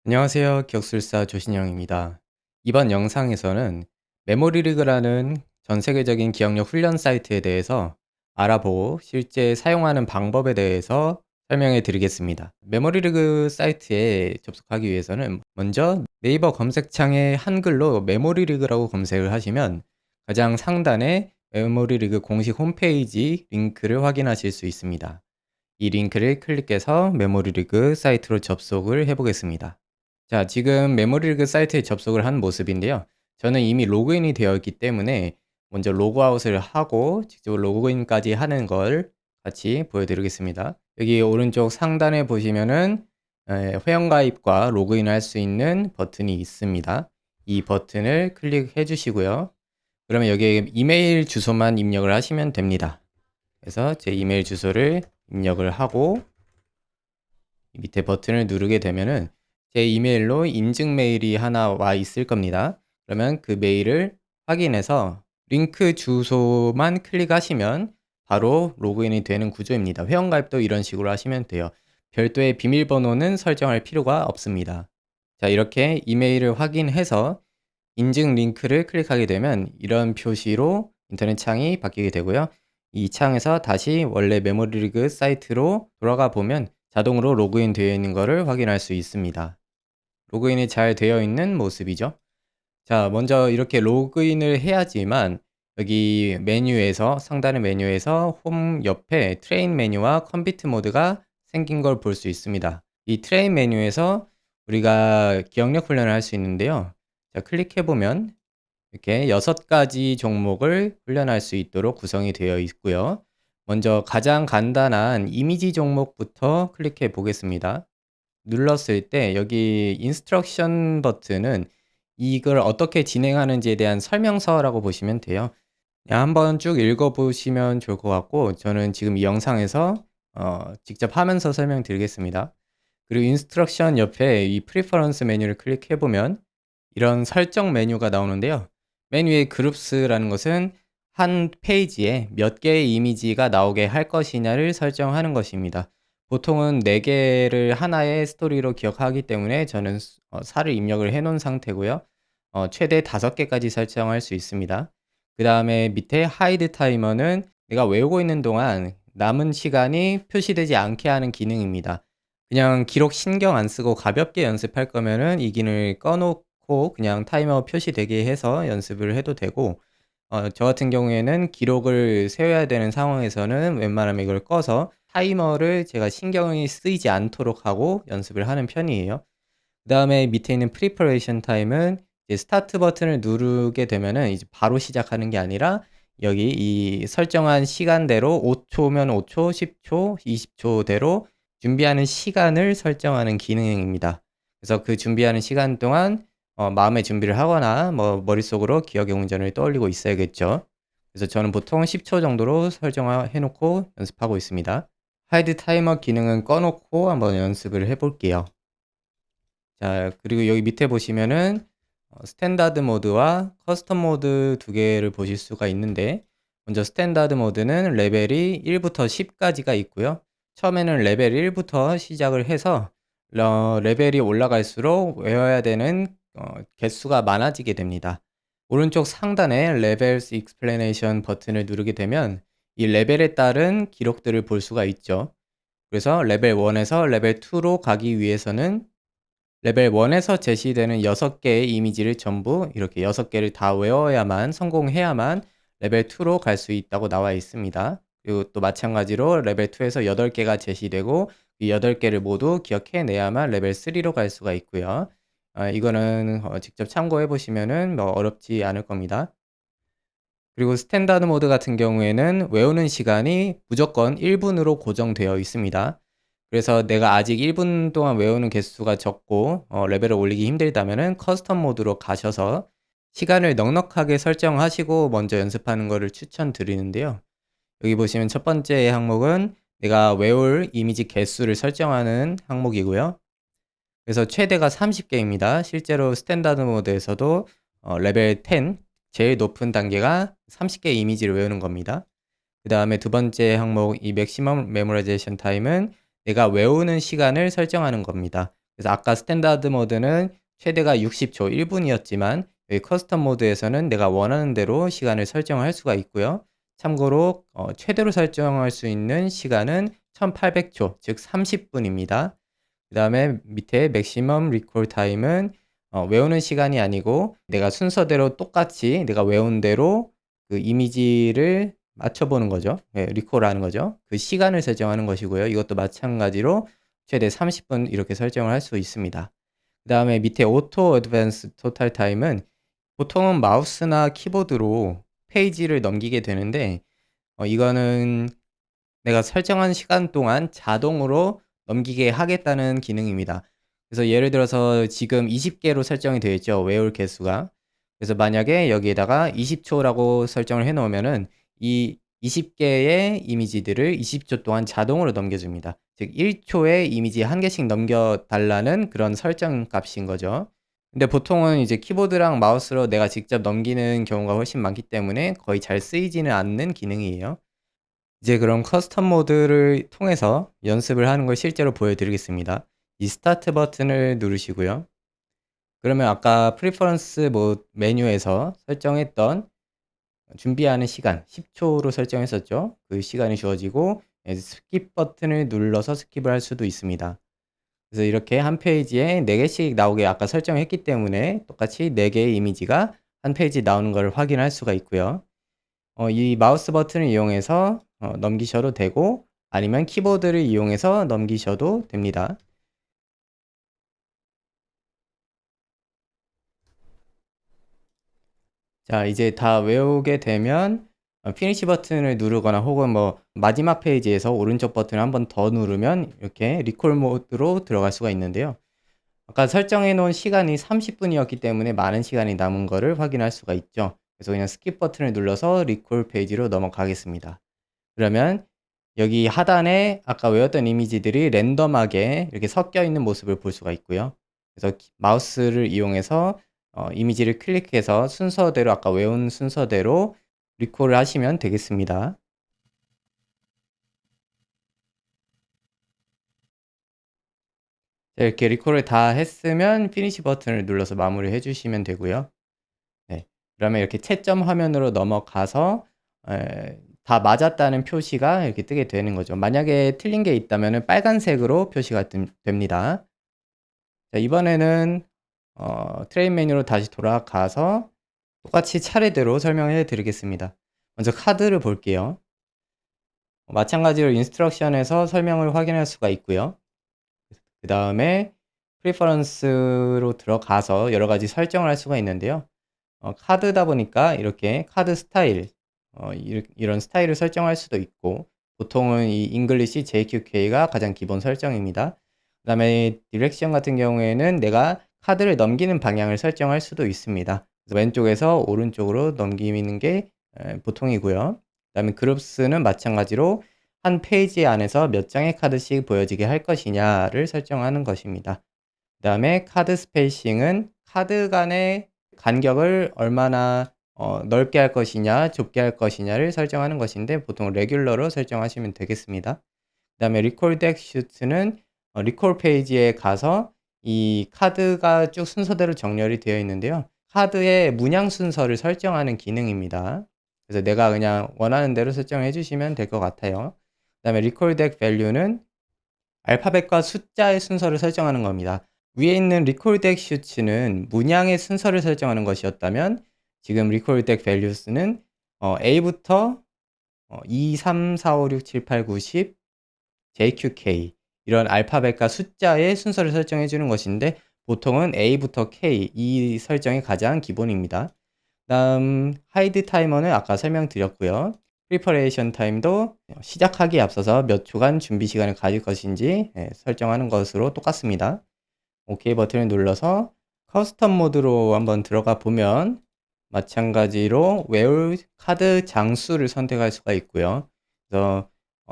안녕하세요. 기억술사 조신영입니다. 이번 영상에서는 메모리리그라는 전 세계적인 기억력 훈련 사이트에 대해서 알아보고 실제 사용하는 방법에 대해서 설명해 드리겠습니다. 메모리리그 사이트에 접속하기 위해서는 먼저 네이버 검색창에 한글로 메모리리그라고 검색을 하시면 가장 상단에 메모리리그 공식 홈페이지 링크를 확인하실 수 있습니다. 이 링크를 클릭해서 메모리리그 사이트로 접속을 해 보겠습니다. 자, 지금 메모리리그 사이트에 접속을 한 모습인데요. 저는 이미 로그인이 되어 있기 때문에 먼저 로그아웃을 하고 직접 로그인까지 하는 걸 같이 보여드리겠습니다. 여기 오른쪽 상단에 보시면은 회원가입과 로그인할 수 있는 버튼이 있습니다. 이 버튼을 클릭해 주시고요. 그러면 여기에 이메일 주소만 입력을 하시면 됩니다. 그래서 제 이메일 주소를 입력을 하고 밑에 버튼을 누르게 되면은 제 이메일로 인증 메일이 하나 와 있을 겁니다. 그러면 그 메일을 확인해서 링크 주소만 클릭하시면 바로 로그인이 되는 구조입니다. 회원가입도 이런 식으로 하시면 돼요. 별도의 비밀번호는 설정할 필요가 없습니다. 자, 이렇게 이메일을 확인해서 인증 링크를 클릭하게 되면 이런 표시로 인터넷 창이 바뀌게 되고요. 이 창에서 다시 원래 메모리리그 사이트로 돌아가 보면 자동으로 로그인 되어 있는 것을 확인할 수 있습니다. 로그인이 잘 되어 있는 모습이죠. 자, 먼저 이렇게 로그인을 해야지만 여기 메뉴에서 상단의 메뉴에서 홈 옆에 트레인 메뉴와 컴피트 모드가 생긴 걸 볼 수 있습니다. 이 트레인 메뉴에서 우리가 기억력 훈련을 할 수 있는데요. 자, 클릭해 보면 이렇게 6가지 종목을 훈련할 수 있도록 구성이 되어 있고요. 먼저 가장 간단한 이미지 종목부터 클릭해 보겠습니다. 눌렀을 때 여기 인스트럭션 버튼은 이걸 어떻게 진행하는지에 대한 설명서라고 보시면 돼요. 그냥 한번 쭉 읽어 보시면 좋을 것 같고 저는 지금 이 영상에서 직접 하면서 설명드리겠습니다. 그리고 인스트럭션 옆에 이 프리퍼런스 메뉴를 클릭해 보면 이런 설정 메뉴가 나오는데요. 맨 위에 그룹스라는 것은 한 페이지에 몇 개의 이미지가 나오게 할 것이냐를 설정하는 것입니다. 보통은 4개를 하나의 스토리로 기억하기 때문에 저는 4를 입력을 해 놓은 상태고요. 최대 5개까지 설정할 수 있습니다. 그다음에 밑에 하이드 타이머는 내가 외우고 있는 동안 남은 시간이 표시되지 않게 하는 기능입니다. 그냥 기록 신경 안 쓰고 가볍게 연습할 거면은 이 기능을 꺼 놓고 그냥 타이머 표시되게 해서 연습을 해도 되고 저 같은 경우에는 기록을 세워야 되는 상황에서는 웬만하면 이걸 꺼서 타이머를 제가 신경이 쓰이지 않도록 하고 연습을 하는 편이에요. 그다음에 밑에 있는 프리퍼레이션 타임은 이제 스타트 버튼을 누르게 되면은 이제 바로 시작하는 게 아니라 여기 이 설정한 시간대로 5 초면 5 초, 10 초, 20 초대로 준비하는 시간을 설정하는 기능입니다. 그래서 그 준비하는 시간 동안 마음의 준비를 하거나 뭐 머릿속으로 기억의 운전을 떠올리고 있어야겠죠. 그래서 저는 보통 10초 정도로 설정해 놓고 연습하고 있습니다. 하이드 타이머 기능은 꺼 놓고 한번 연습을 해 볼게요. 자, 그리고 여기 밑에 보시면은 스탠다드 모드와 커스텀 모드 두 개를 보실 수가 있는데 먼저 스탠다드 모드는 레벨이 1 부터 10 까지가 있고요. 처음에는 레벨 1 부터 시작을 해서 레벨이 올라갈수록 외워야 되는 개수가 많아지게 됩니다. 오른쪽 상단에 레벨스 익스플레네이션 버튼을 누르게 되면 이 레벨에 따른 기록들을 볼 수가 있죠. 그래서 레벨 1 에서 레벨 2로 가기 위해서는 레벨 1에서 제시되는 6개의 이미지를 전부 이렇게 6개를 다 외워야만 성공해야만 레벨 2로 갈 수 있다고 나와 있습니다. 그리고 또 마찬가지로 레벨 2에서 8개가 제시되고 이 8개를 모두 기억해 내야만 레벨 3로 갈 수가 있고요. 이거는 직접 참고해 보시면은 뭐 어렵지 않을 겁니다. 그리고 스탠다드 모드 같은 경우에는 외우는 시간이 무조건 1 분으로 고정되어 있습니다. 그래서 내가 아직 1분 동안 외우는 개수가 적고 레벨을 올리기 힘들다면은 커스텀 모드로 가셔서 시간을 넉넉하게 설정하시고 먼저 연습하는 거를 추천드리는데요. 여기 보시면 첫 번째 항목은 내가 외울 이미지 개수를 설정하는 항목이고요. 그래서 최대가 30개입니다. 실제로 스탠다드 모드에서도 레벨 10 제일 높은 단계가 30개 이미지를 외우는 겁니다. 그다음에 두 번째 항목 이 맥시멈 메모라이제이션 타임은 내가 외우는 시간을 설정하는 겁니다. 그래서 아까 스탠다드 모드는 최대가 60초 1분이었지만 여기 커스텀 모드에서는 내가 원하는 대로 시간을 설정할 수가 있고요. 참고로 최대로 설정할 수 있는 시간은 1800초, 즉 30분입니다. 그 다음에 밑에 맥시멈 리콜 타임은 외우는 시간이 아니고 내가 순서대로 똑같이 내가 외운 대로 그 이미지를 맞춰보는 거죠. 네, 리콜하는 거죠. 그 시간을 설정하는 것이고요. 이것도 마찬가지로 최대 30분 이렇게 설정을 할 수 있습니다. 그 다음에 밑에 오토 어드밴스 토탈 타임은 보통은 마우스나 키보드로 페이지를 넘기게 되는데 이거는 내가 설정한 시간 동안 자동으로 넘기게 하겠다는 기능입니다. 그래서 예를 들어서 지금 20개로 설정이 되어 있죠. 외울 개수가. 그래서 만약에 여기에다가 20초라고 설정을 해 놓으면은 이 20개의 이미지들을 20초 동안 자동으로 넘겨줍니다. 즉 1초에 이미지 한 개씩 넘겨 달라는 그런 설정 값인 거죠. 근데 보통은 이제 키보드랑 마우스로 내가 직접 넘기는 경우가 훨씬 많기 때문에 거의 잘 쓰이지는 않는 기능이에요. 이제 그럼 커스텀 모드를 통해서 연습을 하는 걸 실제로 보여드리겠습니다. 이 스타트 버튼을 누르시고요. 그러면 아까 프리퍼런스 메뉴에서 설정했던 준비하는 시간 10초로 설정했었죠. 그 시간이 주어지고 스킵 버튼을 눌러서 스킵을 할 수도 있습니다. 그래서 이렇게 한 페이지에 4개씩 나오게 아까 설정했기 때문에 똑같이 4개의 이미지가 한 페이지 나오는 것을 확인할 수가 있고요. 이 마우스 버튼을 이용해서 넘기셔도 되고 아니면 키보드를 이용해서 넘기셔도 됩니다. 자, 이제 다 외우게 되면 피니시 버튼을 누르거나 혹은 마지막 페이지에서 오른쪽 버튼을 한 번 더 누르면 이렇게 리콜 모드로 들어갈 수가 있는데요. 아까 설정해 놓은 시간이 30분이었기 때문에 많은 시간이 남은 거를 확인할 수가 있죠. 그래서 그냥 스킵 버튼을 눌러서 리콜 페이지로 넘어가겠습니다. 그러면 여기 하단에 아까 외웠던 이미지들이 랜덤하게 이렇게 섞여 있는 모습을 볼 수가 있고요. 그래서 마우스를 이용해서 이미지를 클릭해서 순서대로 아까 외운 순서대로 리콜을 하시면 되겠습니다. 자, 이렇게 리콜을 다 했으면 피니시 버튼을 눌러서 마무리해 주시면 되고요. 네. 그러면 이렇게 채점 화면으로 넘어가서 다 맞았다는 표시가 이렇게 뜨게 되는 거죠. 만약에 틀린 게 있다면은 빨간색으로 표시가 됩니다. 자, 이번에는 트레인 메뉴로 다시 돌아가서 똑같이 차례대로 설명해 드리겠습니다. 먼저 카드를 볼게요. 마찬가지로 인스트럭션에서 설명을 확인할 수가 있고요. 그 다음에 프리퍼런스로 들어가서 여러 가지 설정을 할 수가 있는데요. 카드다 보니까 이렇게 카드 스타일, 이런 스타일을 설정할 수도 있고, 보통은 이 잉글리시 JQK가 가장 기본 설정입니다. 그 다음에 디렉션 같은 경우에는 내가 카드를 넘기는 방향을 설정할 수도 있습니다. 그래서 왼쪽에서 오른쪽으로 넘기는 게 보통이고요. 그 다음에 그룹스는 마찬가지로 한 페이지 안에서 몇 장의 카드씩 보여지게 할 것이냐를 설정하는 것입니다. 그 다음에 카드 스페이싱은 카드 간의 간격을 얼마나 넓게 할 것이냐 좁게 할 것이냐를 설정하는 것인데 보통 레귤러로 설정하시면 되겠습니다. 그 다음에 리콜 덱 슈트는 리콜 페이지에 가서 이 카드가 쭉 순서대로 정렬이 되어 있는데요. 카드의 문양 순서를 설정하는 기능입니다. 그래서 내가 그냥 원하는 대로 설정해 주시면 될 것 같아요. 그 다음에 리콜 덱 밸류는 알파벳과 숫자의 순서를 설정하는 겁니다. 위에 있는 리콜 덱 슈츠는 문양의 순서를 설정하는 것이었다면 지금 리콜 덱 밸류스는 A부터 2, 3, 4, 5, 6, 7, 8, 9, 10, JQK 이런 알파벳과 숫자의 순서를 설정해 주는 것인데 보통은 A부터 K 이 설정이 가장 기본입니다. 다음 하이드 타이머는 아까 설명드렸고요. 프리퍼레이션 타임도 시작하기에 앞서서 몇 초간 준비 시간을 가질 것인지 설정하는 것으로 똑같습니다. OK 버튼을 눌러서 커스텀 모드로 한번 들어가 보면 마찬가지로 외울 카드 장수를 선택할 수가 있고요. 그래서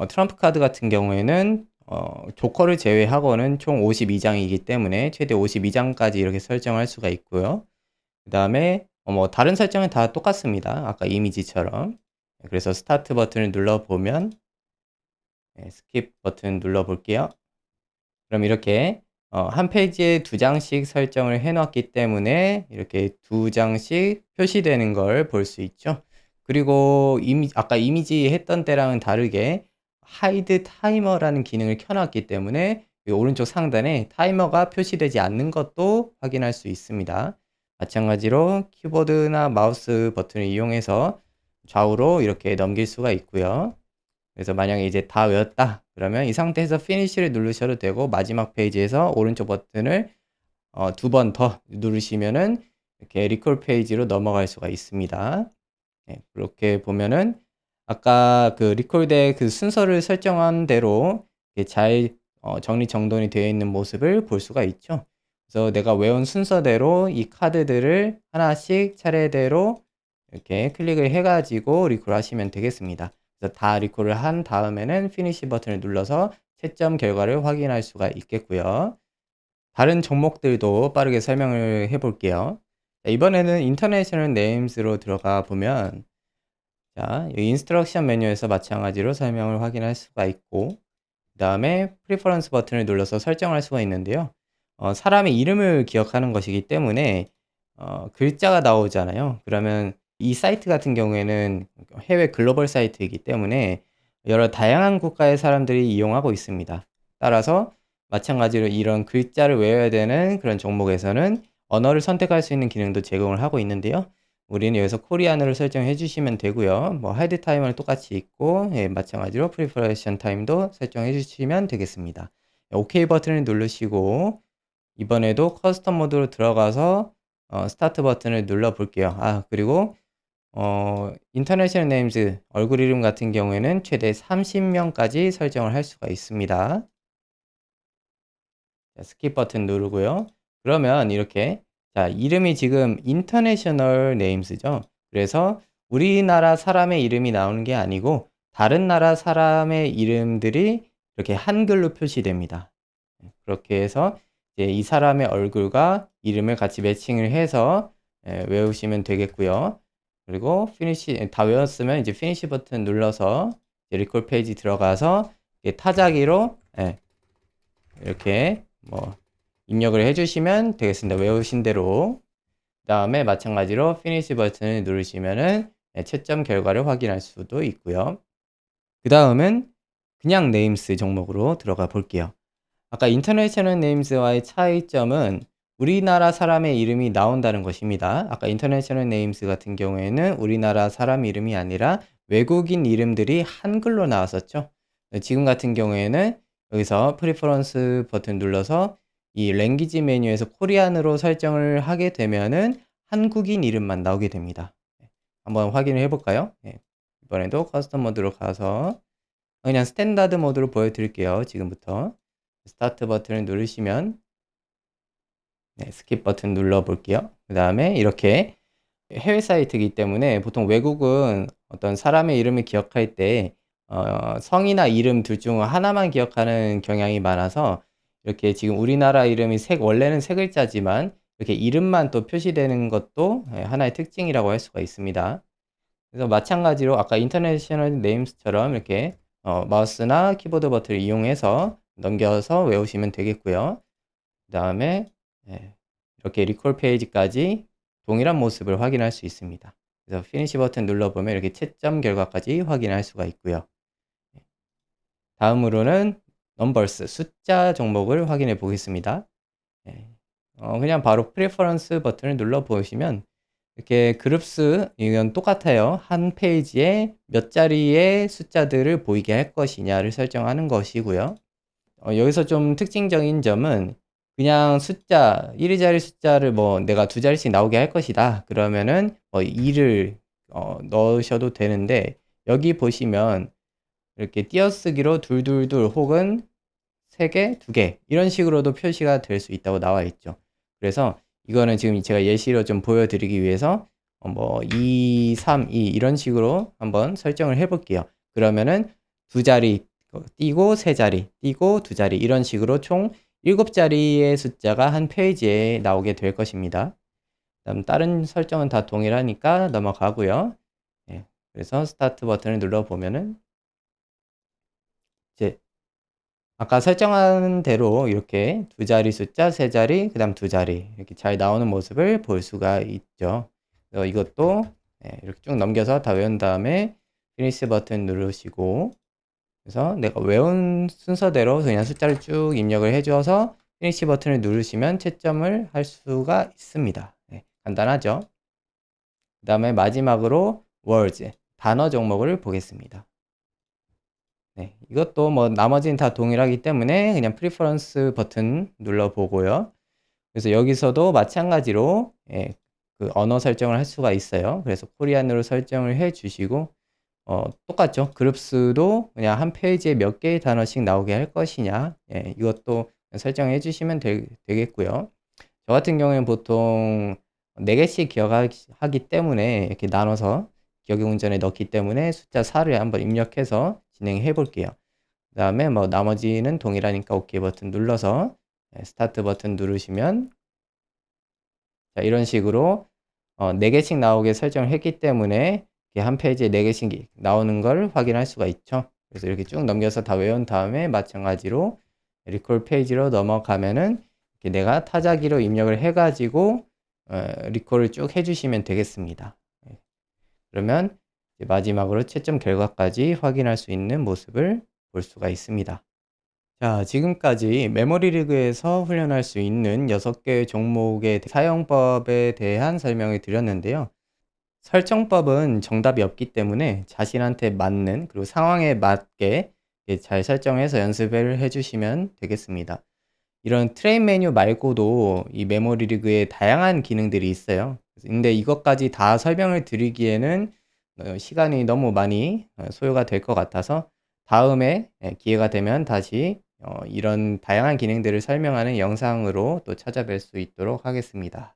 트럼프 카드 같은 경우에는 조커를 제외하고는 총 52장이기 때문에 최대 52장까지 이렇게 설정할 수가 있고요. 그 다음에 다른 설정은 다 똑같습니다. 아까 이미지처럼. 그래서 스타트 버튼을 눌러보면 스킵 버튼 눌러볼게요. 그럼 이렇게 한 페이지에 2장씩 설정을 해 놨기 때문에 이렇게 2장씩 표시되는 걸 볼 수 있죠. 그리고 아까 이미지 했던 때랑은 다르게 하이드 타이머라는 기능을 켜 놨기 때문에 이 오른쪽 상단에 타이머가 표시되지 않는 것도 확인할 수 있습니다. 마찬가지로 키보드나 마우스 버튼을 이용해서 좌우로 이렇게 넘길 수가 있고요. 그래서 만약에 이제 다 외웠다 그러면 이 상태에서 피니시를 누르셔도 되고, 마지막 페이지에서 오른쪽 버튼을 2번 더 누르시면은 이렇게 리콜 페이지로 넘어갈 수가 있습니다. 네, 그렇게 보면은 아까 그 리콜된 그 순서를 설정한 대로 이렇게 잘 정리정돈이 되어 있는 모습을 볼 수가 있죠. 그래서 내가 외운 순서대로 이 카드들을 하나씩 차례대로 이렇게 클릭을 해 가지고 리콜하시면 되겠습니다. 그래서 다 리콜을 한 다음에는 피니시 버튼을 눌러서 채점 결과를 확인할 수가 있겠고요. 다른 종목들도 빠르게 설명을 해 볼게요. 이번에는 인터내셔널 네임스로 들어가 보면, 자, 이 인스트럭션 메뉴에서 마찬가지로 설명을 확인할 수가 있고, 그다음에 프리퍼런스 버튼을 눌러서 설정할 수가 있는데요. 사람의 이름을 기억하는 것이기 때문에 글자가 나오잖아요. 그러면 이 사이트 같은 경우에는 해외 글로벌 사이트이기 때문에 여러 다양한 국가의 사람들이 이용하고 있습니다. 따라서 마찬가지로 이런 글자를 외워야 되는 그런 종목에서는 언어를 선택할 수 있는 기능도 제공을 하고 있는데요. 우리는 여기서 코리안어를 설정해 주시면 되고요. 뭐 하이드 타이머는 똑같이 있고, 예, 마찬가지로 프리퍼레이션 타임도 설정해 주시면 되겠습니다. 오케이 버튼을 누르시고 이번에도 커스텀 모드로 들어가서 스타트 버튼을 눌러 볼게요. 그리고 인터내셔널 네임즈 얼굴 이름 같은 경우에는 최대 30명까지 설정을 할 수가 있습니다. 자, 스킵 버튼 누르고요. 그러면 이렇게, 자, 이름이 지금 인터내셔널 네임스죠. 그래서 우리나라 사람의 이름이 나오는 게 아니고 다른 나라 사람의 이름들이 이렇게 한글로 표시됩니다. 그렇게 해서 이제 이 사람의 얼굴과 이름을 같이 매칭을 해서 외우시면 되겠고요. 그리고 피니시 다 외웠으면 이제 피니시 버튼 눌러서 리콜 페이지 들어가서 타자기로 이렇게 뭐 입력을 해주시면 되겠습니다. 외우신 대로. 그다음에 마찬가지로 피니시 버튼을 누르시면은 채점 결과를 확인할 수도 있고요. 그 다음은 그냥 네임스 종목으로 들어가 볼게요. 아까 인터내셔널 네임스와의 차이점은 우리나라 사람의 이름이 나온다는 것입니다. 아까 인터내셔널 네임스 같은 경우에는 우리나라 사람 이름이 아니라 외국인 이름들이 한글로 나왔었죠. 지금 같은 경우에는 여기서 프리퍼런스 버튼 눌러서 이 랭귀지 메뉴에서 코리안으로 설정을 하게 되면은 한국인 이름만 나오게 됩니다. 한번 확인을 해볼까요? 이번에도 커스텀 모드로 가서 그냥 스탠다드 모드로 보여드릴게요. 지금부터 스타트 버튼을 누르시면 스킵 버튼 눌러볼게요. 그 다음에 이렇게 해외 사이트이기 때문에 보통 외국은 어떤 사람의 이름을 기억할 때 성이나 이름 둘 중 하나만 기억하는 경향이 많아서 이렇게 지금 우리나라 이름이 원래는 세 글자지만 이렇게 이름만 또 표시되는 것도 하나의 특징이라고 할 수가 있습니다. 그래서 마찬가지로 아까 인터내셔널 네임스처럼 이렇게 마우스나 키보드 버튼을 이용해서 넘겨서 외우시면 되겠고요. 그 다음에 이렇게 리콜 페이지까지 동일한 모습을 확인할 수 있습니다. 그래서 피니시 버튼 눌러보면 이렇게 채점 결과까지 확인할 수가 있고요. 다음으로는 넘버스, 숫자 종목을 확인해 보겠습니다. 그냥 바로 프레퍼런스 버튼을 눌러 보시면 이렇게 그룹스, 이건 똑같아요. 한 페이지에 몇 자리의 숫자들을 보이게 할 것이냐를 설정하는 것이고요. 여기서 좀 특징적인 점은 그냥 숫자, 1위자리 숫자를 뭐 내가 2자리씩 나오게 할 것이다. 그러면은 2를 넣으셔도 되는데, 여기 보시면 이렇게 띄어쓰기로 둘둘둘 혹은 3개, 2개 이런 식으로도 표시가 될 수 있다고 나와 있죠. 그래서 이거는 지금 제가 예시로 좀 보여드리기 위해서 2, 3, 2 이런 식으로 한번 설정을 해볼게요. 그러면은 2자리 띄고 3자리 띄고 2자리 이런 식으로 총 7자리의 숫자가 한 페이지에 나오게 될 것입니다. 그다음 다른 설정은 다 동일하니까 넘어가고요. 그래서 스타트 버튼을 눌러보면은 이제 아까 설정한 대로 이렇게 두 자리 숫자, 세 자리, 그 다음 두 자리 이렇게 잘 나오는 모습을 볼 수가 있죠. 그래서 이것도 이렇게 쭉 넘겨서 다 외운 다음에 피니시 버튼 누르시고, 그래서 내가 외운 순서대로 그냥 숫자를 쭉 입력을 해주어서 피니시 버튼을 누르시면 채점을 할 수가 있습니다. 간단하죠? 그 다음에 마지막으로 words, 단어 종목을 보겠습니다. 이것도 뭐 나머지는 다 동일하기 때문에 그냥 preference 버튼 눌러보고요. 그래서 여기서도 마찬가지로 그 언어 설정을 할 수가 있어요. 그래서 코리안으로 설정을 해 주시고, 똑같죠. 그룹스도 그냥 한 페이지에 몇 개의 단어씩 나오게 할 것이냐, 이것도 설정해 주시면 되겠고요. 저 같은 경우에는 보통 4개씩 기억하기 때문에 이렇게 나눠서 기억의 운전에 넣기 때문에 숫자 4를 한번 입력해서 진행해 볼게요. 그 다음에 뭐 나머지는 동일하니까 OK 버튼 눌러서 스타트 버튼 누르시면, 자, 이런 식으로 4개씩 나오게 설정을 했기 때문에 한 페이지에 4개씩 나오는 걸 확인할 수가 있죠. 그래서 이렇게 쭉 넘겨서 다 외운 다음에 마찬가지로 리콜 페이지로 넘어가면은 이렇게 내가 타자기로 입력을 해가지고 리콜을 쭉 해주시면 되겠습니다. 그러면 이제 마지막으로 채점 결과까지 확인할 수 있는 모습을 볼 수가 있습니다. 자, 지금까지 메모리 리그에서 훈련할 수 있는 6개 종목의 사용법에 대한 설명을 드렸는데요. 설정법은 정답이 없기 때문에 자신한테 맞는, 그리고 상황에 맞게 잘 설정해서 연습을 해주시면 되겠습니다. 이런 트레인 메뉴 말고도 이 메모리 리그에 다양한 기능들이 있어요. 근데 이것까지 다 설명을 드리기에는 시간이 너무 많이 소요가 될 것 같아서 다음에 기회가 되면 다시 이런 다양한 기능들을 설명하는 영상으로 또 찾아뵐 수 있도록 하겠습니다.